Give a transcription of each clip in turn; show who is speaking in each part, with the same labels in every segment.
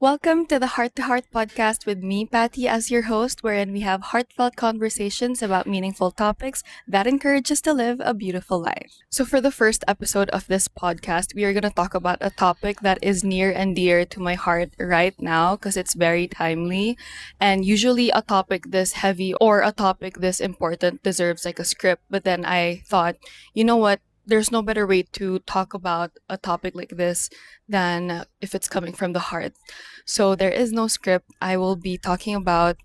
Speaker 1: Welcome to the Heart to Heart podcast with me, Patty, as your host, wherein we have heartfelt conversations about meaningful topics that encourage us to live a beautiful life. So, for the first episode of this podcast, we are going to talk about a topic that is near and dear to my heart right now because it's very timely. And usually, a topic this heavy or a topic this important deserves like a script. But then I thought, you know what? There's no better way to talk about a topic like this than if it's coming from the heart. So there is no script. I will be talking about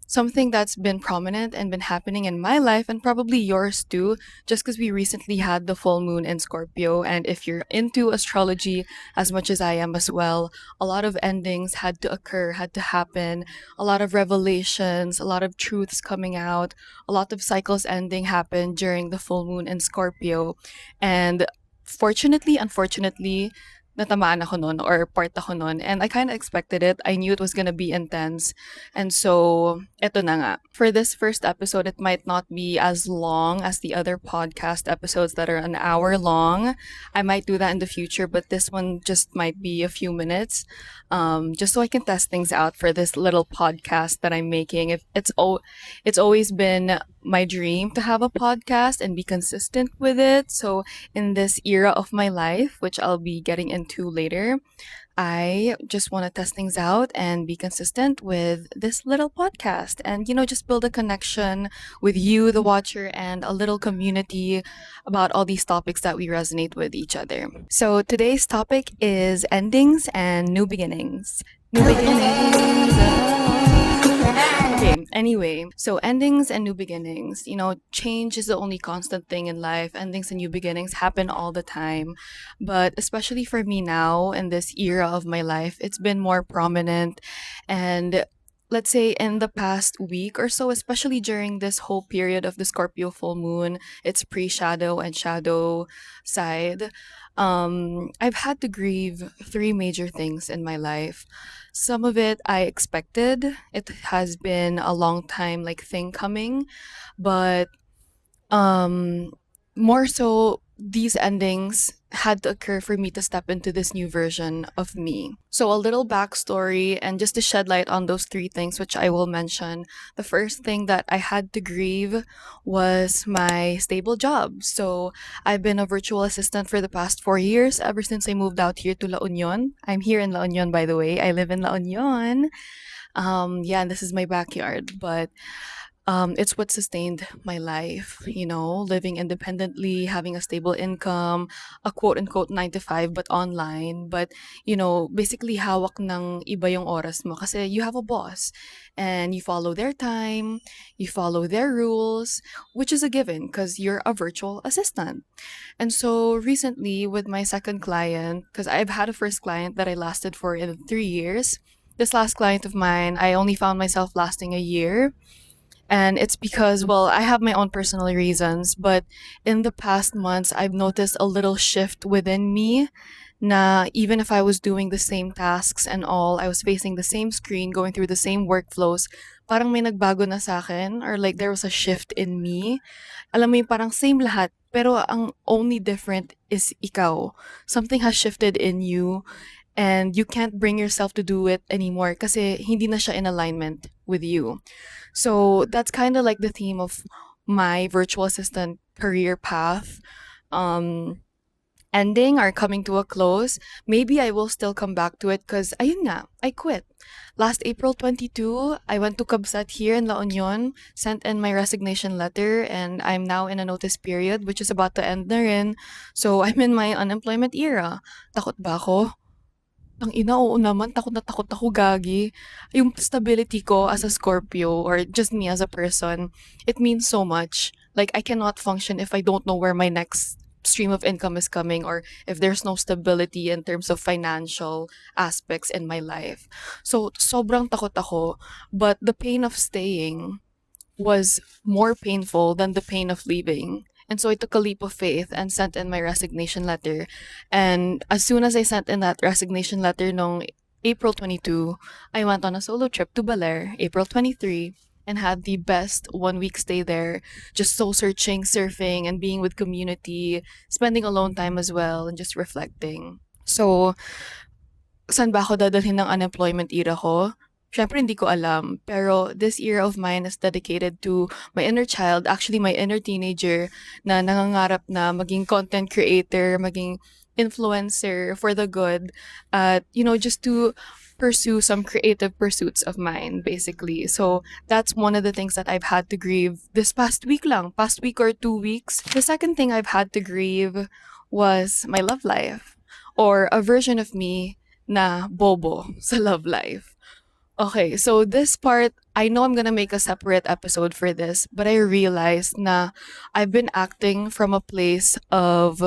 Speaker 1: something that's been prominent and been happening in my life and probably yours too, just because we recently had the full moon in Scorpio. And if you're into astrology as much as I am as well, a lot of endings had to occur, had to happen, a lot of revelations, a lot of truths coming out, a lot of cycles ending happened during the full moon in Scorpio. And fortunately, unfortunately, natamaan ako nun or part ako nun. And I kind of expected it. I knew it was gonna be intense. And so, eto na nga. For this first episode, it might not be as long as the other podcast episodes that are an hour long. I might do that in the future, but this one just might be a few minutes, just so I can test things out for this little podcast that I'm making. If it's always been my dream to have a podcast and be consistent with it. So in this era of my life, which I'll be getting into later, I just want to test things out and be consistent with this little podcast and, just build a connection with you, the watcher, and a little community about all these topics that we resonate with each other. So today's topic is endings and new beginnings. New beginnings. Okay, anyway, so endings and new beginnings. Change is the only constant thing in life. Endings and new beginnings happen all the time. But especially for me now, in this era of my life, it's been more prominent. And let's say in the past week or so, especially during this whole period of the Scorpio full moon, it's pre shadow and shadow side. I've had to grieve three major things in my life. Some of it I expected. It has been a long time like thing coming, but um more so these endings had to occur for me to step into this new version of me. So a little backstory and just to shed light on those three things which I will mention. The first thing that I had to grieve was my stable job. So I've been a virtual assistant for the past 4 years, ever since I moved out here to La Union. I'm here in La Union, by the way. I live in La Union. Yeah, and this is my backyard, but it's what sustained my life, living independently, having a stable income, a quote unquote 9 to 5, but online. But, basically hawak ng iba yung oras mo kasi you have a boss and you follow their time, you follow their rules, which is a given because you're a virtual assistant. And so recently with my second client, because I've had a first client that I lasted for in 3 years. This last client of mine, I only found myself lasting a year, and it's because, well, I have my own personal reasons, but in the past months, I've noticed a little shift within me na even if I was doing the same tasks and all, I was facing the same screen, going through the same workflows, parang may nagbago na sa akin or like there was a shift in me. Alam mo yung parang same lahat, pero ang only different is ikaw. Something has shifted in you and you can't bring yourself to do it anymore kasi hindi na siya in alignment with you. So that's kind of like the theme of my virtual assistant career path. Um, Ending or coming to a close. Maybe I will still come back to it because ayun nga, I quit. Last April 22, I went to Kabsat here in La Union, sent in my resignation letter, and I'm now in a notice period which is about to end na rin. So I'm in my unemployment era. Takot ba ako? Ang ina, oo naman, takot na takot ako, gagi. Yung stability ko as a Scorpio or just me as a person, it means so much. Like, I cannot function if I don't know where my next stream of income is coming or if there's no stability in terms of financial aspects in my life. So, sobrang takot ako. But the pain of staying was more painful than the pain of leaving. And so I took a leap of faith and sent in my resignation letter. And as soon as I sent in that resignation letter nung April 22, I went on a solo trip to Baler, April 23, and had the best 1 week stay there, just soul searching, surfing, and being with community, spending alone time as well, and just reflecting. So saan ba ako dadalhin ng unemployment era ko? Siyempre hindi ko alam. Pero this era of mine is dedicated to my inner child, actually my inner teenager na nangangarap na maging content creator, maging influencer for the good at just to pursue some creative pursuits of mine basically. So that's one of the things that I've had to grieve this past week or 2 weeks. The second thing I've had to grieve was my love life or a version of me na bobo sa love life. Okay, so this part, I know I'm gonna make a separate episode for this, but I realized na I've been acting from a place of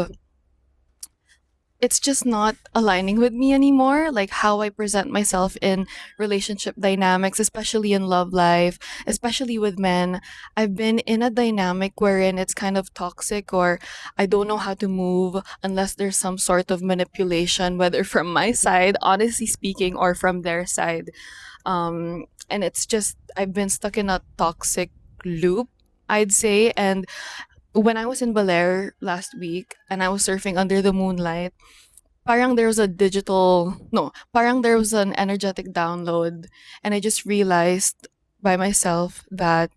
Speaker 1: it's just not aligning with me anymore, like how I present myself in relationship dynamics, especially in love life, especially with men. I've been in a dynamic wherein it's kind of toxic, or I don't know how to move unless there's some sort of manipulation, whether from my side, honestly speaking, or from their side. And it's just, I've been stuck in a toxic loop, I'd say. And when I was in Belair last week and I was surfing under the moonlight, parang there was a digital, no, parang there was an energetic download. And I just realized by myself that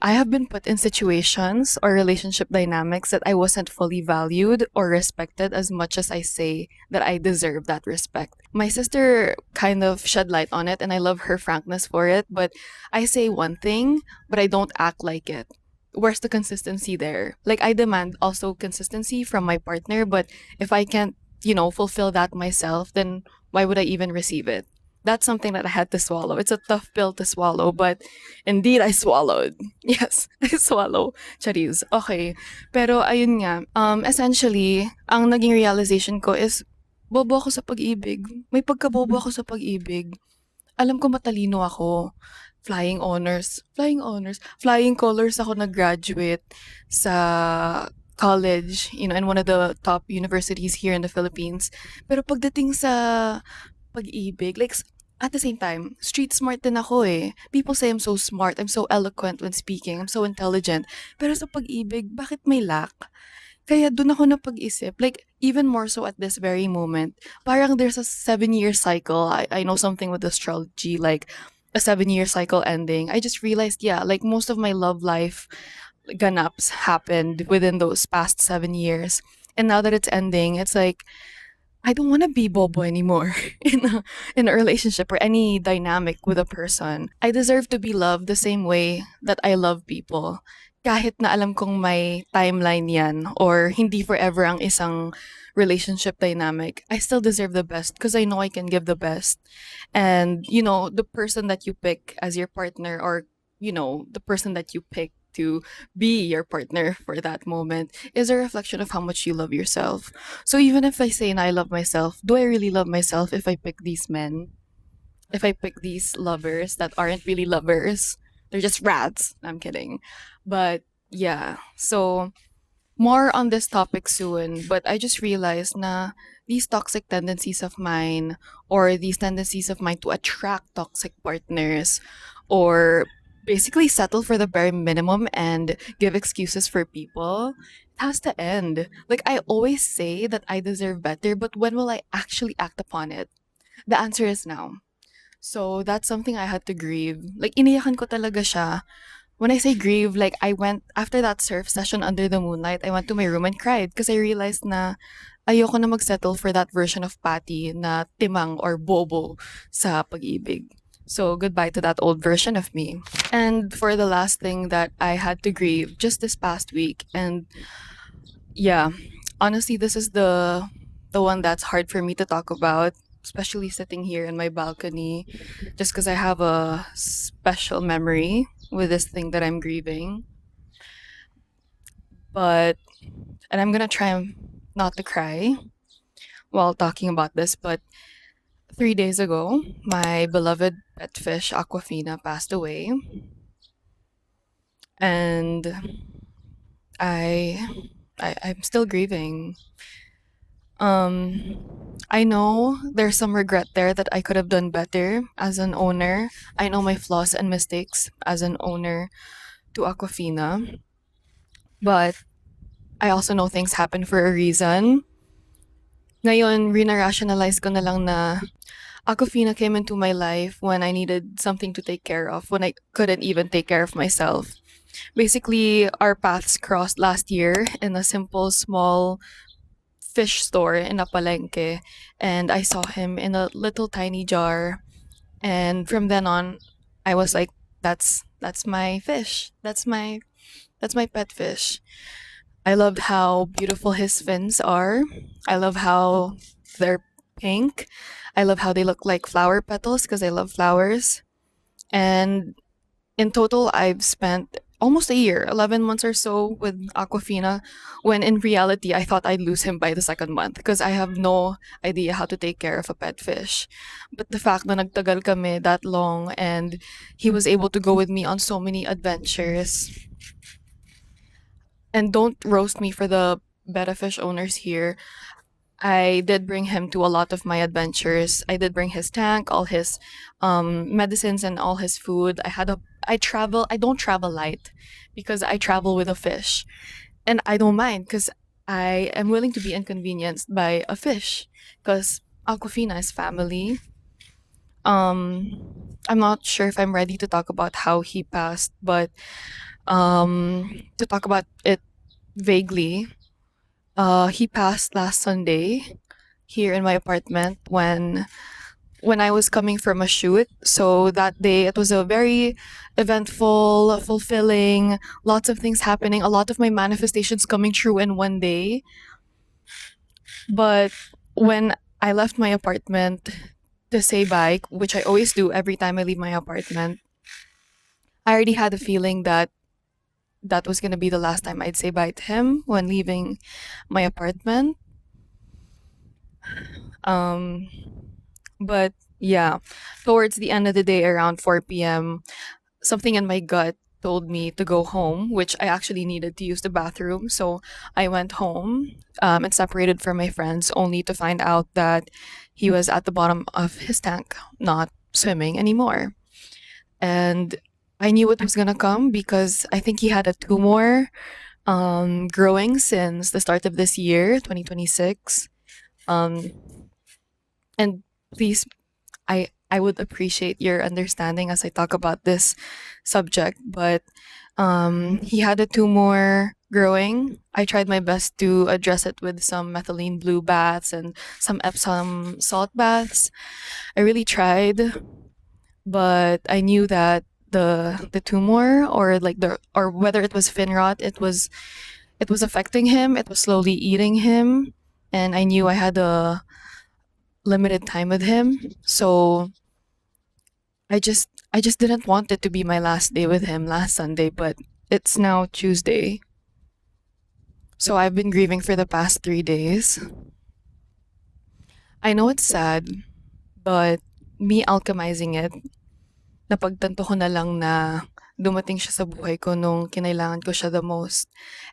Speaker 1: I have been put in situations or relationship dynamics that I wasn't fully valued or respected as much as I say that I deserve that respect. My sister kind of shed light on it, and I love her frankness for it, but I say one thing, but I don't act like it. Where's the consistency there? Like, I demand also consistency from my partner, but if I can't, fulfill that myself, then why would I even receive it? That's something that I had to swallow. It's a tough pill to swallow, but indeed I swallowed. Yes, I swallow. Charis. Okay. Pero ayun nga, essentially, ang naging realization ko is, bobo ako sa pag-ibig. May pagkabobo ako sa pag-ibig. Alam ko matalino ako. Flying colors ako nag-graduate sa college, in one of the top universities here in the Philippines. Pero pagdating sa pag-ibig, like, at the same time, street smart din ako eh. People say I'm so smart, I'm so eloquent when speaking, I'm so intelligent. Pero sa pag-ibig, bakit may lack? Kaya dun ako napag-isip, like, even more so at this very moment, parang there's a 7-year cycle. I know something with astrology, like, a 7-year cycle ending. I just realized, yeah, like, most of my love life ganaps happened within those past 7 years. And now that it's ending, it's like, I don't want to be bobo anymore in a relationship or any dynamic with a person. I deserve to be loved the same way that I love people. Kahit na alam kong may timeline yan or hindi forever ang isang relationship dynamic, I still deserve the best because I know I can give the best. And, the person that you pick as your partner or, the person that you pick to be your partner for that moment is a reflection of how much you love yourself. So even if I say and I love myself, do I really love myself if I pick these men? If I pick these lovers that aren't really lovers? They're just rats. I'm kidding. But yeah, so more on this topic soon, but I just realized na these toxic tendencies of mine or these tendencies of mine to attract toxic partners or basically settle for the bare minimum and give excuses for people, it has to end. Like, I always say that I deserve better, but when will I actually act upon it? The answer is now. So that's something I had to grieve. Like, iniyakan ko talaga siya. When I say grieve, like, I went, after that surf session under the moonlight, I went to my room and cried because I realized na ayoko na magsettle for that version of Patty na timang or bobo sa pag-ibig. So goodbye to that old version of me. And for the last thing that I had to grieve just this past week, and yeah, honestly, this is the one that's hard for me to talk about, especially sitting here in my balcony, just because I have a special memory with this thing that I'm grieving. But, and I'm gonna try not to cry while talking about this, but 3 days ago, my beloved pet fish, Aquafina, passed away. And I, I'm still grieving. I know there's some regret there that I could have done better as an owner. I know my flaws and mistakes as an owner to Aquafina, but I also know things happen for a reason. Ngayon, rina-rationalize ko na lang na Aquafina came into my life when I needed something to take care of, when I couldn't even take care of myself. Basically, our paths crossed last year in a simple, small fish store in a palengke, and I saw him in a little tiny jar. And from then on, I was like, that's my fish. That's my pet fish. I loved how beautiful his fins are. I love how they're pink. I love how they look like flower petals because I love flowers. And in total, I've spent almost a year, 11 months or so with Aquafina, when in reality, I thought I'd lose him by the second month because I have no idea how to take care of a pet fish. But the fact na nagtagal kami that long and he was able to go with me on so many adventures. And don't roast me for the betta fish owners here. I did bring him to a lot of my adventures. I did bring his tank, all his medicines, and all his food. I travel. I don't travel light because I travel with a fish, and I don't mind because I am willing to be inconvenienced by a fish because Aquafina is family. I'm not sure if I'm ready to talk about how he passed, but to talk about it vaguely, he passed last Sunday here in my apartment when I was coming from a shoot. So that day it was a very eventful, fulfilling, lots of things happening, a lot of my manifestations coming true in one day. But when I left my apartment to say bye, which I always do every time I leave my apartment, I already had a feeling that that was going to be the last time I'd say bye to him when leaving my apartment. Um, but yeah, towards the end of the day, around 4 p.m., something in my gut told me to go home, which I actually needed to use the bathroom. So I went home and separated from my friends, only to find out that he was at the bottom of his tank, not swimming anymore. And I knew it was gonna come because I think he had a tumor growing since the start of this year, 2026. Um, and please, I would appreciate your understanding as I talk about this subject, but he had a tumor growing. I tried my best to address it with some methylene blue baths and some Epsom salt baths. I really tried, but I knew that the tumor or like the or whether it was fin rot, it was affecting him. It was slowly eating him, and I knew I had a limited time with him. So I just didn't want it to be my last day with him last Sunday, but it's now Tuesday. So I've been grieving for the past 3 days. I know it's sad, but me alchemizing it, napagtanto ko na lang na dumating siya sa buhay ko nung kinailangan ko siya the most.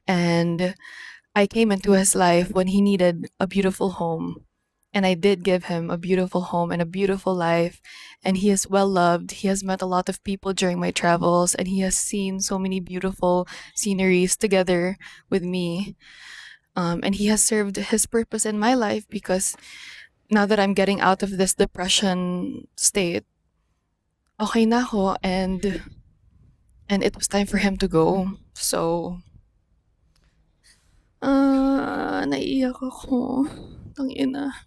Speaker 1: And I came into his life when he needed a beautiful home. And I did give him a beautiful home and a beautiful life. And he is well loved. He has met a lot of people during my travels, and he has seen so many beautiful sceneries together with me. And he has served his purpose in my life because now that I'm getting out of this depression state, okay na ako, and it was time for him to go. So, naiiyak ako. Tangina.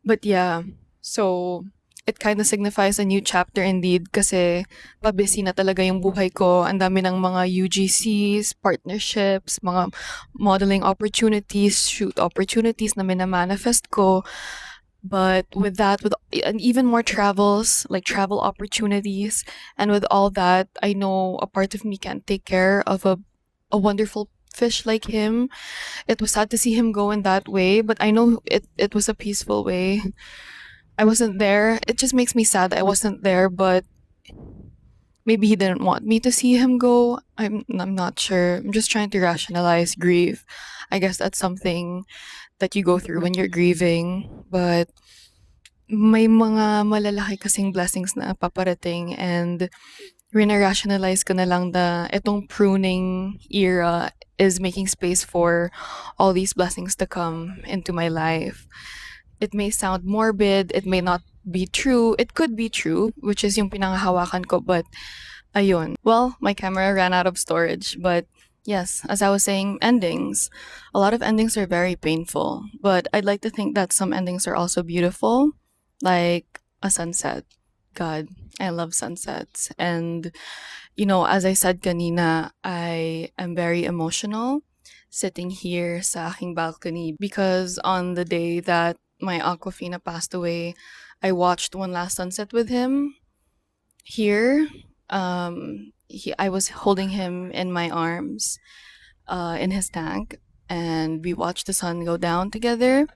Speaker 1: But yeah, so it kind of signifies a new chapter indeed kasi pabisi na talaga yung buhay ko. Ang dami ng mga UGCs, partnerships, mga modeling opportunities, shoot opportunities na minamanifest ko. But with that, with and even more travels, like travel opportunities, and with all that, I know a part of me can't take care of a wonderful fish like him. It was sad to see him go in that way, but I know it was a peaceful way. I wasn't there. It just makes me sad that I wasn't there, but maybe he didn't want me to see him go. I'm not sure. I'm just trying to rationalize grief. I guess that's something that you go through when you're grieving, but may mga malalaki kasing blessings na paparating, and Rina-rationalize ko na lang na itong pruning era is making space for all these blessings to come into my life. It may sound morbid, it may not be true, it could be true, which is yung pinangahawakan ko, but ayun. Well, my camera ran out of storage, but yes, as I was saying, endings. A lot of endings are very painful, but I'd like to think that some endings are also beautiful, like a sunset. God, I love sunsets. And, as I said kanina, I am very emotional sitting here sa aking balcony because on the day that my Aquafina passed away, I watched one last sunset with him here. I was holding him in my arms, in his tank, and we watched the sun go down together.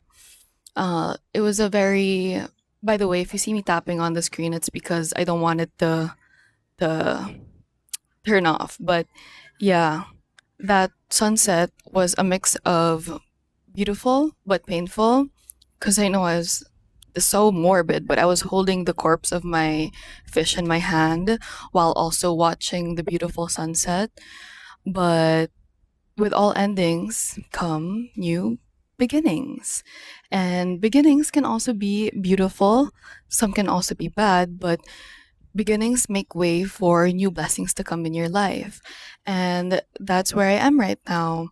Speaker 1: It was a very. By the way, if you see me tapping on the screen, it's because I don't want it to turn off. But yeah, that sunset was a mix of beautiful but painful because I know I was so morbid, but I was holding the corpse of my fish in my hand while also watching the beautiful sunset. But with all endings come new beginnings. And beginnings can also be beautiful, some can also be bad, but beginnings make way for new blessings to come in your life. And that's where I am right now.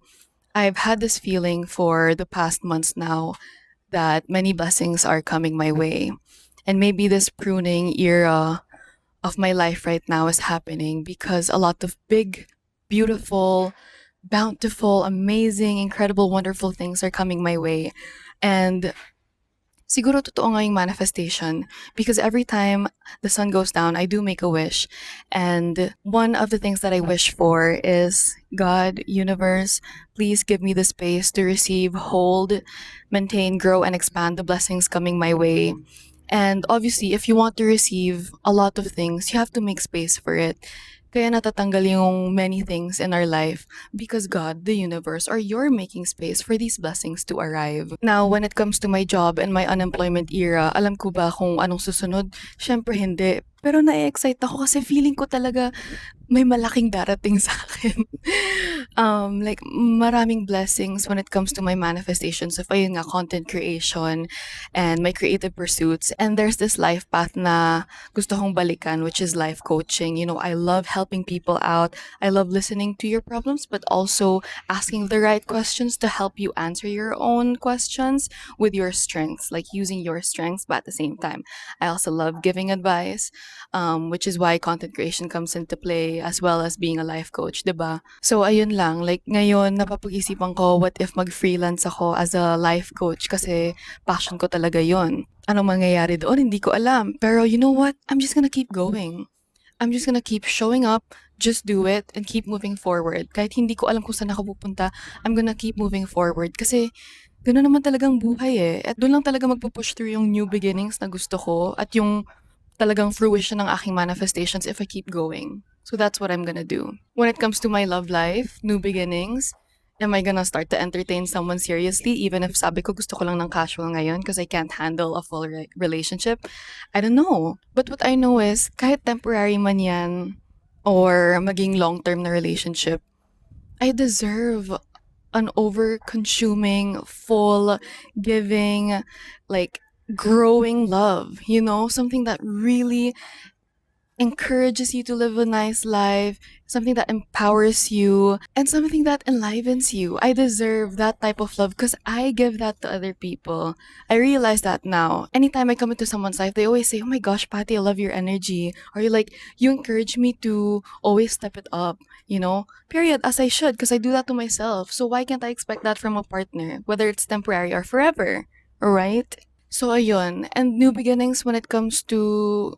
Speaker 1: I've had this feeling for the past months now that many blessings are coming my way. And maybe this pruning era of my life right now is happening because a lot of big, beautiful, bountiful, amazing, incredible, wonderful things are coming my way. And siguro totoo nga yung manifestation because every time the sun goes down, I do make a wish. And one of the things that I wish for is God, universe, please give me the space to receive, hold, maintain, grow, and expand the blessings coming my way. And obviously, if you want to receive a lot of things, you have to make space for it. Kaya natatanggal yung many things in our life because God, the universe, or you're making space for these blessings to arrive. Now, when it comes to my job and my unemployment era, alam ko ba kung anong susunod? Syempre hindi. Pero na-excite ako kasi feeling ko talaga may malaking darating sa akin. Like, maraming blessings when it comes to my manifestations of, ayun nga, content creation and my creative pursuits. And there's this life path na gusto kong balikan, which is life coaching. I love helping people out. I love listening to your problems, but also asking the right questions to help you answer your own questions with your strengths, like using your strengths, but at the same time, I also love giving advice, which is why content creation comes into play as well as being a life coach, 'di ba? So ayun lang, like ngayon napapag-isipan ko what if mag-freelance ako as a life coach kasi passion ko talaga 'yon. Anong mangyayari doon, hindi ko alam. Pero you know what? I'm just gonna keep going. I'm just gonna keep showing up, just do it, and keep moving forward. Kahit hindi ko alam kung saan ako pupunta, I'm gonna keep moving forward. Kasi gano'n naman talagang buhay eh. At doon lang talaga magpo-push through yung new beginnings na gusto ko at yung talagang fruition ng aking manifestations if I keep going. So that's what I'm gonna do. When it comes to my love life, new beginnings, am I gonna start to entertain someone seriously even if sabi ko gusto ko lang ng casual ngayon because I can't handle a full relationship? I don't know. But what I know is kahit temporary man yan or maging long-term na relationship, I deserve an over-consuming, full, giving, like growing love, something that really encourages you to live a nice life, something that empowers you, and something that enlivens you. I deserve that type of love because I give that to other people. I realize that now. Anytime I come into someone's life, they always say, "Oh my gosh, Patty, I love your energy." Or you encourage me to always step it up, Period, as I should, because I do that to myself. So why can't I expect that from a partner, whether it's temporary or forever, right? So ayun, and new beginnings when it comes to,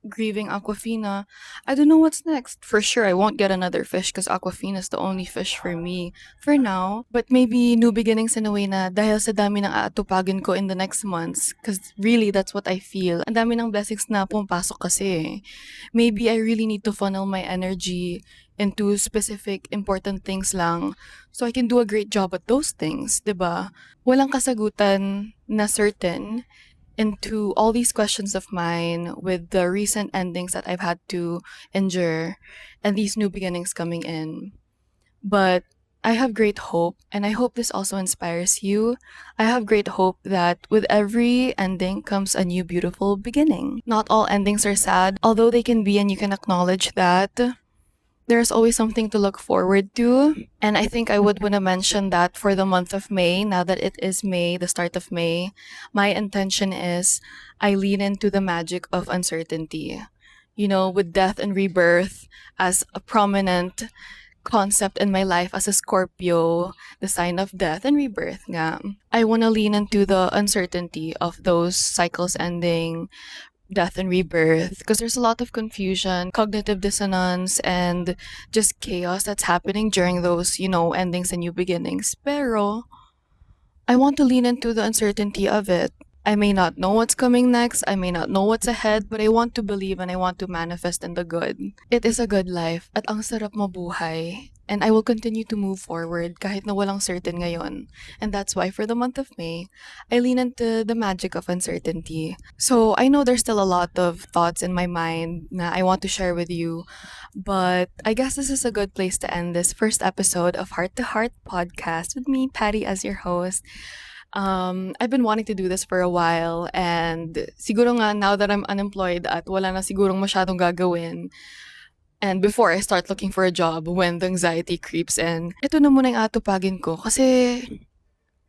Speaker 1: grieving Aquafina. I don't know what's next. For sure, I won't get another fish because Aquafina is the only fish for me for now. But maybe new beginnings in a way na dahil sa dami ng aatupagin ko in the next months. Because really, that's what I feel. Ang dami ng blessings na pumapasok kasi. Maybe I really need to funnel my energy into specific important things lang so I can do a great job at those things, 'di ba? Walang kasagutan na certain, into all these questions of mine with the recent endings that I've had to endure and these new beginnings coming in. But I have great hope, and I hope this also inspires you. I have great hope that with every ending comes a new beautiful beginning. Not all endings are sad, although they can be, and you can acknowledge that. There's always something to look forward to. And I think I would want to mention that for the month of May, now that it is May, the start of May, my intention is I lean into the magic of uncertainty. You know, with death and rebirth as a prominent concept in my life as a Scorpio, the sign of death and rebirth nga. I want to lean into the uncertainty of those cycles ending, death and rebirth, because there's a lot of confusion, cognitive dissonance, and just chaos that's happening during those, endings and new beginnings. Pero I want to lean into the uncertainty of it. I may not know what's coming next, I may not know what's ahead, but I want to believe and I want to manifest in the good. It is a good life at ang sarap mabuhay. And I will continue to move forward kahit na walang certain ngayon. And that's why for the month of May, I lean into the magic of uncertainty. So I know there's still a lot of thoughts in my mind na I want to share with you, but I guess this is a good place to end this first episode of Heart to Heart podcast with me, Patty, as your host. I've been wanting to do this for a while, and siguro nga now that I'm unemployed at wala na sigurong masyadong gagawin, and before I start looking for a job when the anxiety creeps in, ito na muna yung atupagin ko kasi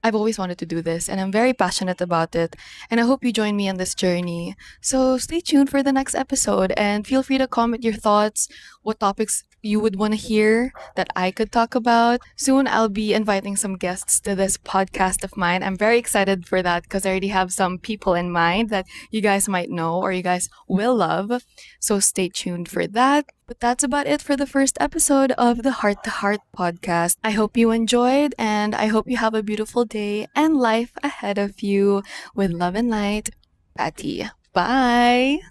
Speaker 1: I've always wanted to do this and I'm very passionate about it, and I hope you join me on this journey. So stay tuned for the next episode and feel free to comment your thoughts, what topics you would want to hear that I could talk about. Soon I'll be inviting some guests to this podcast of mine. I'm very excited for that because I already have some people in mind that you guys might know or you guys will love. So stay tuned for that. But that's about it for the first episode of the Heart to Heart podcast. I hope you enjoyed and I hope you have a beautiful day and life ahead of you with love and light. Patty. Bye.